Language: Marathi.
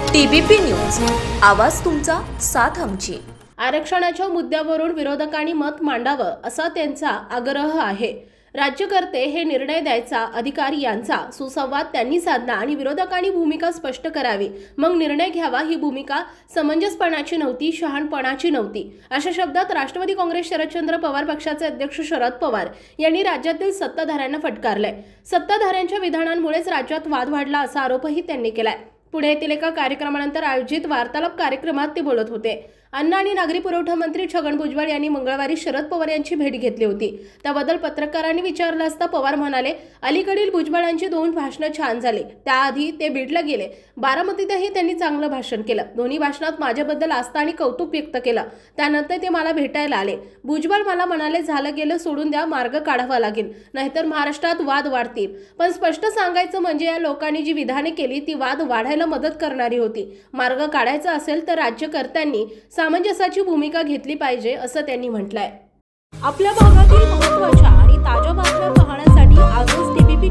TBP न्यूज, आवाज तुमचा, साथ आमची। आरक्षणाच्या मुद्द्यावरून विरोधकांनी मत मांडावं असा त्यांचा आग्रह आहे। राज्यकर्ते हे निर्णय द्यायचा अधिकार यांचा, सुसंवाद त्यांनी साधला आणि विरोधकांनी भूमिका स्पष्ट करावी, मग निर्णय घ्यावा। ही भूमिका समंजसपणाची नव्हती, शहाणपणाची नव्हती, अशा शब्दात राष्ट्रवादी काँग्रेस शरदचंद्र पवार पक्षाचे अध्यक्ष शरद पवार यांनी राज्यातील सत्ताधाऱ्यांना फटकारलंय। सत्ताधाऱ्यांच्या विधानांमुळेच राज्यात वाद वाढला असा आरोपही त्यांनी केलाय। पुणे येथील एका कार्यक्रमानंतर आयोजित वार्तालाप कार्यक्रमात ते बोलत होते। अन्न आणि नागरी पुरवठा मंत्री छगन भुजबळ यांनी मंगळवारी शरद पवार यांची भेट घेतली होती। त्याबद्दल पत्रकारांनी विचारलं असता पवार म्हणाले, अलीकडील भुजबळांची 2 भाषणं छान झाली, त्याआधी ते बीडला गेले, बारामतीतही त्यांनी चांगलं भाषण केलं। दोन्ही भाषणात माझ्याबद्दल आस्था आणि कौतुक व्यक्त केलं। त्यानंतर ते मला भेटायला आले। भुजबळ मला म्हणाले, झालं गेलं सोडून द्या, मार्ग काढावा लागेल, नाहीतर महाराष्ट्रात वाद वाढतील। पण स्पष्ट सांगायचं म्हणजे या लोकांनी जी विधाने केली ती वाद वाढायला मदत करणारी होती। मार्ग काढायचा असेल तर राज्यकर्त्यांनी सामंजस्याची भूमिका घेतली पाहिजे असं त्यांनी म्हटलंय। आपल्या भागातील महत्त्वाच्या आणि ताज्या बातम्या पाहण्यासाठी आजच TBP